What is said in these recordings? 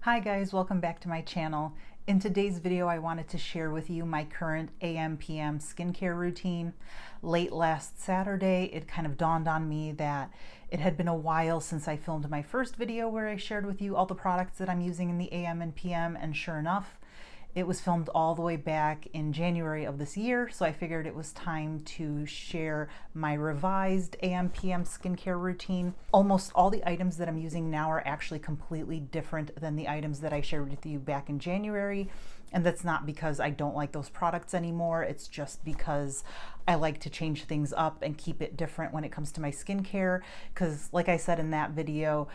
Hi guys, welcome back to my channel. In today's video, I wanted to share with you my current AM/PM skincare routine. Late last Saturday, it kind of dawned on me that it had been a while since I filmed my first video where I shared with you all the products that I'm using in the AM and PM, and sure enough, it was filmed all the way back in January of this year, so I figured it was time to share my revised AM/PM skincare routine. Almost all the items that I'm using now are actually completely different than the items that I shared with you back in January, and that's not because I don't like those products anymore. It's just because I like to change things up and keep it different when it comes to my skincare, because like I said in that video,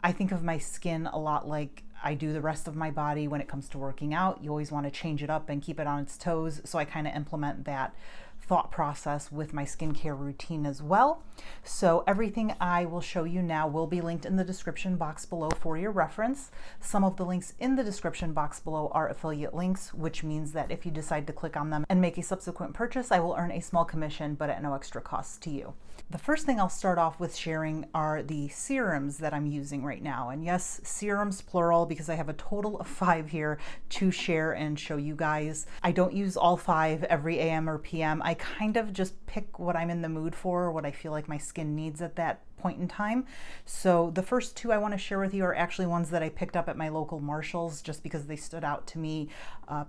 I think of my skin a lot like I do the rest of my body when it comes to working out. You always want to change it up and keep it on its toes. So I kind of implement that thought process with my skincare routine as well. So everything I will show you now will be linked in the description box below for your reference. Some of the links in the description box below are affiliate links, which means that if you decide to click on them and make a subsequent purchase, I will earn a small commission, but at no extra cost to you. The first thing I'll start off with sharing are the serums that I'm using right now. And yes, serums plural, because I have a total of 5 here to share and show you guys. I don't use all 5 every AM or PM. I kind of just pick what I'm in the mood for, what I feel like my skin needs at that point in time. So the first 2 I want to share with you are actually ones that I picked up at my local Marshalls just because they stood out to me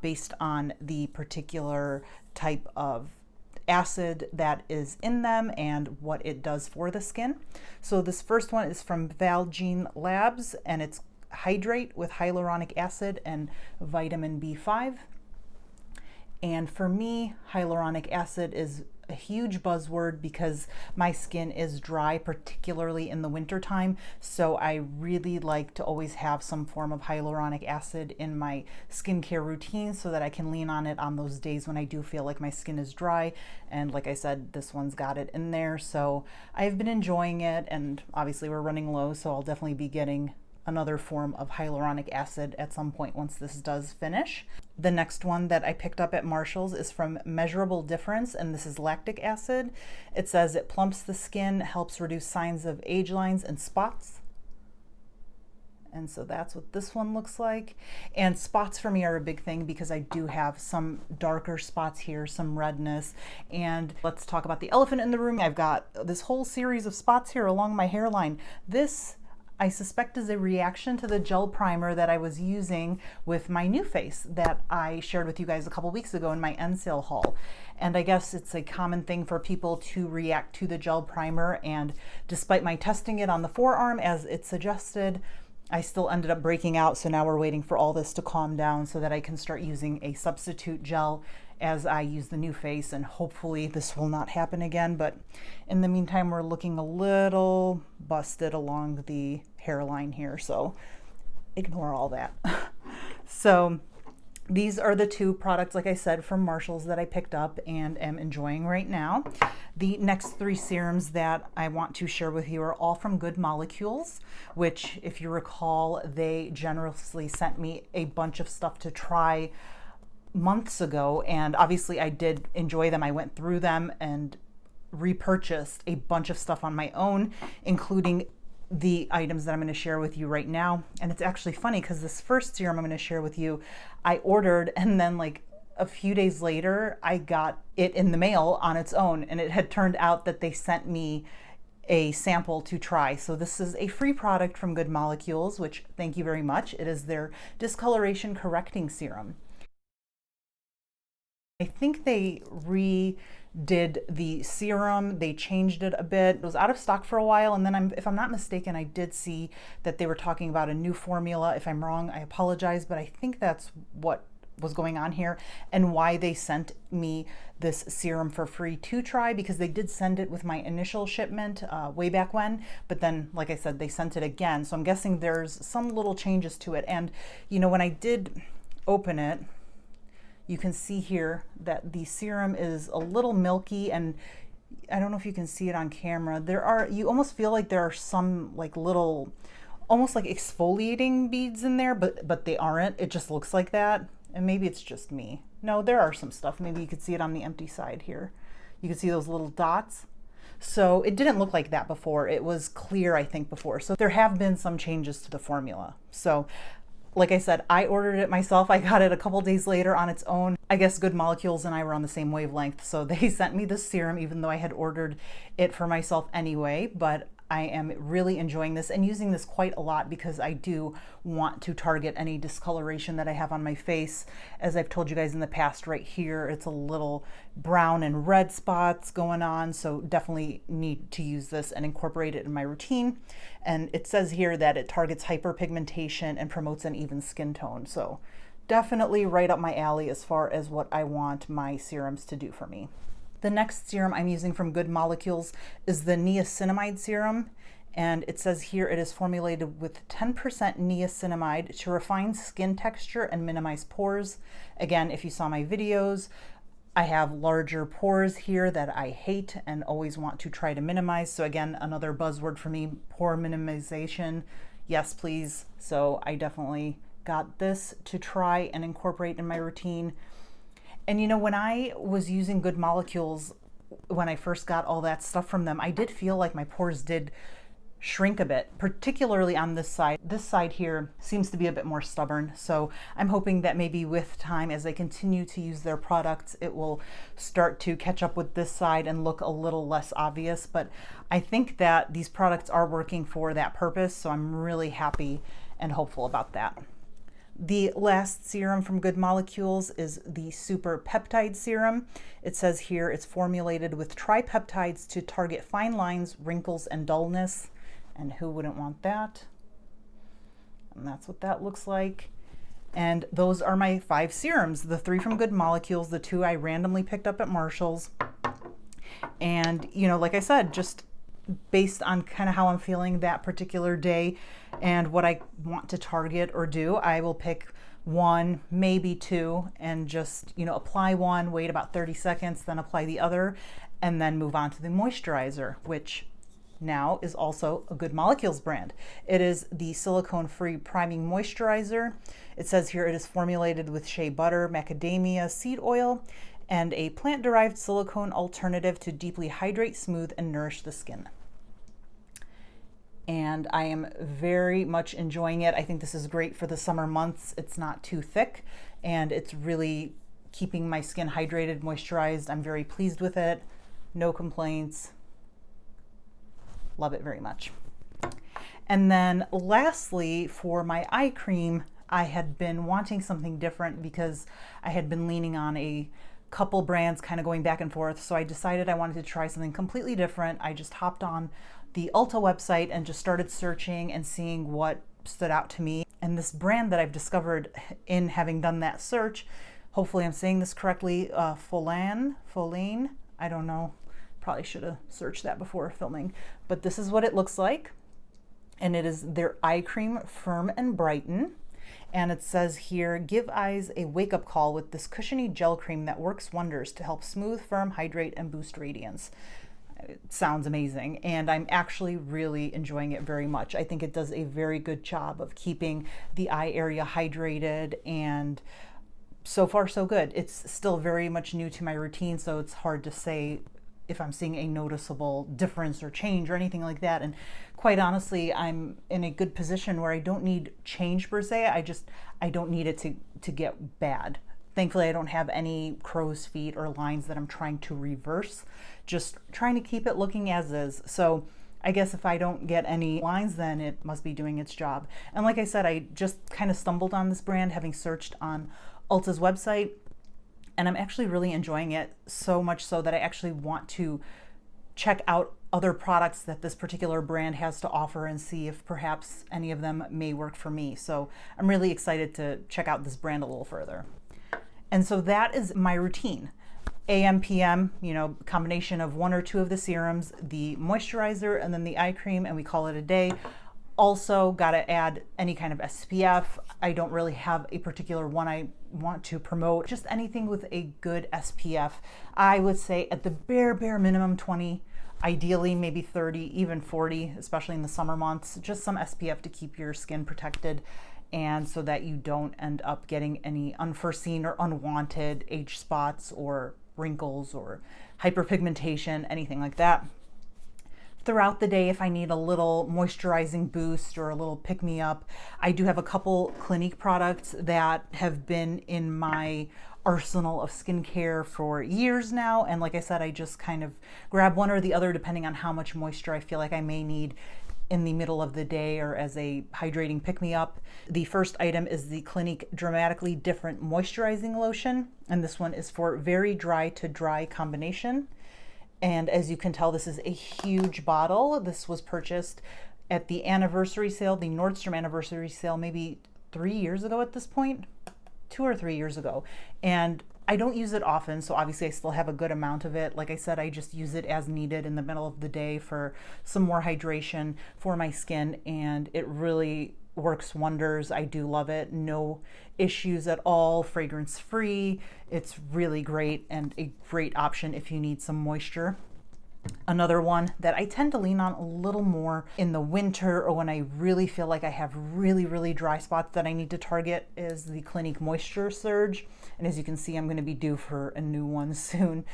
based on the particular type of acid that is in them and what it does for the skin. So this first one is from Valgene Labs, and it's Hydrate with hyaluronic acid and vitamin B5. And for me, hyaluronic acid is a huge buzzword because my skin is dry, particularly in the winter time. So I really like to always have some form of hyaluronic acid in my skincare routine so that I can lean on it on those days when I do feel like my skin is dry. And like I said, this one's got it in there. So I've been enjoying it, and obviously we're running low, so I'll definitely be getting another form of hyaluronic acid at some point once this does finish. The next one that I picked up at Marshall's is from Measurable Difference, and this is lactic acid. It says it plumps the skin, helps reduce signs of age lines and spots. And so that's what this one looks like. And spots for me are a big thing because I do have some darker spots here, some redness. And let's talk about the elephant in the room. I've got this whole series of spots here along my hairline. This, I suspect, is a reaction to the gel primer that I was using with my new face that I shared with you guys a couple weeks ago in my end sale haul. And I guess it's a common thing for people to react to the gel primer, and despite my testing it on the forearm as it suggested, I still ended up breaking out. So now we're waiting for all this to calm down so that I can start using a substitute gel as I use the new face, and hopefully this will not happen again. But in the meantime, we're looking a little busted along the hairline here, so ignore all that. So these are the 2 products, like I said, from Marshall's that I picked up and am enjoying right now. The next 3 serums that I want to share with you are all from Good Molecules, which, if you recall, they generously sent me a bunch of stuff to try months ago, and obviously I did enjoy them. I went through them and repurchased a bunch of stuff on my own, including the items that I'm going to share with you right now. And it's actually funny because this first serum I'm going to share with you, I ordered, and then like a few days later I got it in the mail on its own, and it had turned out that they sent me a sample to try. So this is a free product from Good Molecules, which, thank you very much. It is their discoloration correcting serum. I think they redid the serum. They changed it a bit. It was out of stock for a while, and then if I'm not mistaken, I did see that they were talking about a new formula. If I'm wrong, I apologize, but I think that's what was going on here and why they sent me this serum for free to try, because they did send it with my initial shipment way back when, but then, like I said, they sent it again. So I'm guessing there's some little changes to it. And you know, when I did open it, you can see here that the serum is a little milky, and I don't know if you can see it on camera. You almost feel like there are some like little, almost like exfoliating beads in there, but they aren't. It just looks like that. And maybe it's just me. No, there are some stuff. Maybe you could see it on the empty side here. You can see those little dots. So it didn't look like that before. It was clear, I think, before. So there have been some changes to the formula. So Like I said, I ordered it myself. I got it a couple days later on its own. I guess Good Molecules and I were on the same wavelength, so they sent me this serum even though I had ordered it for myself anyway. But I am really enjoying this and using this quite a lot because I do want to target any discoloration that I have on my face. As I've told you guys in the past, right here, it's a little brown and red spots going on. So definitely need to use this and incorporate it in my routine. And it says here that it targets hyperpigmentation and promotes an even skin tone. So definitely right up my alley as far as what I want my serums to do for me. The next serum I'm using from Good Molecules is the niacinamide serum, and it says here it is formulated with 10% niacinamide to refine skin texture and minimize pores. Again, if you saw my videos, I have larger pores here that I hate and always want to try to minimize. So again, another buzzword for me, pore minimization. Yes, please. So I definitely got this to try and incorporate in my routine. And you know, when I was using Good Molecules, when I first got all that stuff from them, I did feel like my pores did shrink a bit, particularly on this side. This side here seems to be a bit more stubborn. So I'm hoping that maybe with time, as I continue to use their products, it will start to catch up with this side and look a little less obvious. But I think that these products are working for that purpose. So I'm really happy and hopeful about that. The last serum from Good Molecules is the Super Peptide Serum. It says here it's formulated with tripeptides to target fine lines, wrinkles, and dullness. And who wouldn't want that? And that's what that looks like. And those are my 5 serums. The 3 from Good Molecules, the 2 I randomly picked up at Marshall's. And, you know, like I said, just based on kind of how I'm feeling that particular day and what I want to target or do, I will pick 1, maybe 2, and just, you know, apply one, wait about 30 seconds, then apply the other, and then move on to the moisturizer, which now is also a Good Molecules brand. It is the Silicone-Free Priming Moisturizer. It says here it is formulated with shea butter, macadamia seed oil, and a plant-derived silicone alternative to deeply hydrate, smooth, and nourish the skin. And I am very much enjoying it. I think this is great for the summer months. It's not too thick, and it's really keeping my skin hydrated, moisturized. I'm very pleased with it. No complaints. Love it very much. And then lastly, for my eye cream, I had been wanting something different because I had been leaning on a couple brands kind of going back and forth. So I decided I wanted to try something completely different. I just hopped on the Ulta website and just started searching and seeing what stood out to me. And this brand that I've discovered in having done that search, hopefully I'm saying this correctly, Folane, I don't know. Probably should have searched that before filming, but this is what it looks like. And it is their eye cream, Firm and Brighten. And it says here, give eyes a wake-up call with this cushiony gel cream that works wonders to help smooth, firm, hydrate, and boost radiance. It sounds amazing, and I'm actually really enjoying it very much. I think it does a very good job of keeping the eye area hydrated, and so far so good. It's still very much new to my routine, so it's hard to say if I'm seeing a noticeable difference or change or anything like that. And quite honestly, I'm in a good position where I don't need change per se. I don't need it to get bad. Thankfully, I don't have any crow's feet or lines that I'm trying to reverse, just trying to keep it looking as is. So I guess if I don't get any lines, then it must be doing its job. And like I said, I just kind of stumbled on this brand having searched on Ulta's website, and I'm actually really enjoying it, so much so that I actually want to check out other products that this particular brand has to offer and see if perhaps any of them may work for me. So I'm really excited to check out this brand a little further. And so that is my routine. AM, PM, you know, combination of 1 or 2 of the serums, the moisturizer, and then the eye cream, and we call it a day. Also got to add any kind of SPF. I don't really have a particular one I want to promote, just anything with a good SPF. I would say at the bare minimum 20, ideally maybe 30, even 40, especially in the summer months. Just some SPF to keep your skin protected, and so that you don't end up getting any unforeseen or unwanted age spots or wrinkles or hyperpigmentation, anything like that. throughout the day if I need a little moisturizing boost or a little pick-me-up. I do have a couple Clinique products that have been in my arsenal of skincare for years now, and like I said, I just kind of grab one or the other depending on how much moisture I feel like I may need in the middle of the day or as a hydrating pick-me-up. The first item is the Clinique Dramatically Different Moisturizing Lotion, and this one is for very dry to dry combination. And as you can tell, this is a huge bottle. This was purchased at the anniversary sale, the Nordstrom anniversary sale, maybe 3 years ago at this point, 2 or 3 years ago. And I don't use it often, so obviously I still have a good amount of it. Like I said, I just use it as needed in the middle of the day for some more hydration for my skin, and it really works wonders. I do love it. No issues at all. Fragrance free. It's really great and a great option if you need some moisture. Another one that I tend to lean on a little more in the winter or when I really feel like I have really dry spots that I need to target is the Clinique Moisture Surge. And as you can see, I'm going to be due for a new one soon.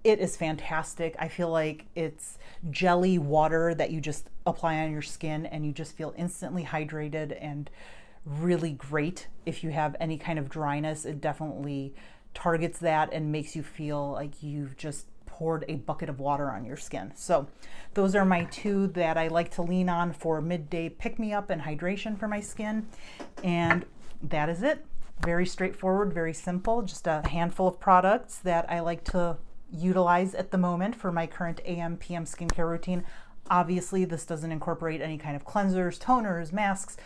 It is fantastic. I feel like it's jelly water that you just apply on your skin and you just feel instantly hydrated and really great. If you have any kind of dryness, it definitely targets that and makes you feel like you've just poured a bucket of water on your skin. So those are my two that I like to lean on for midday pick-me-up and hydration for my skin. And that is it. Very straightforward, very simple, just a handful of products that I like to utilize at the moment for my current AM/PM skincare routine. Obviously, this doesn't incorporate any kind of cleansers, toners, masks.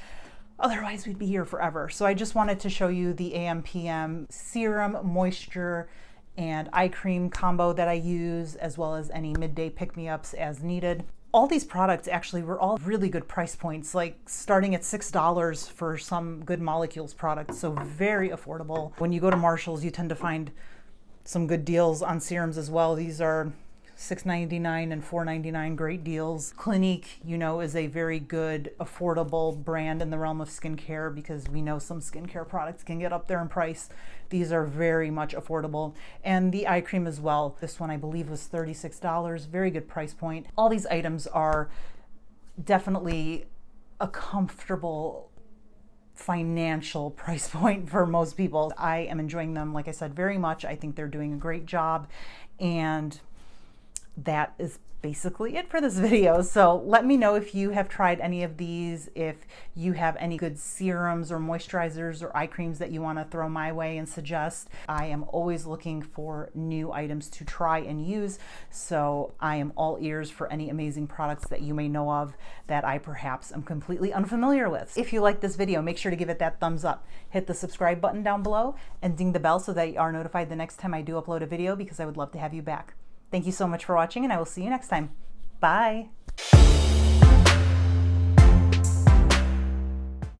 Otherwise, we'd be here forever. So I just wanted to show you the AM/PM serum, moisture, and eye cream combo that I use, as well as any midday pick-me-ups as needed. All these products actually were all really good price points, like starting at $6 for some Good Molecules products, so very affordable. When you go to Marshall's, you tend to find some good deals on serums as well. These are $6.99 and $4.99, great deals. Clinique, you know, is a very good, affordable brand in the realm of skincare because we know some skincare products can get up there in price. These are very much affordable. And the eye cream as well. This one I believe was $36, very good price point. All these items are definitely a comfortable financial price point for most people. I am enjoying them, like I said, very much. I think they're doing a great job, and that is basically it for this video. So let me know if you have tried any of these, if you have any good serums or moisturizers or eye creams that you want to throw my way and suggest. I am always looking for new items to try and use, so I am all ears for any amazing products that you may know of that I perhaps am completely unfamiliar with. If you like this video, make sure to give it that thumbs up. Hit the subscribe button down below and ding the bell so that you are notified the next time I do upload a video, because I would love to have you back. Thank you so much for watching, and I will see you next time. Bye.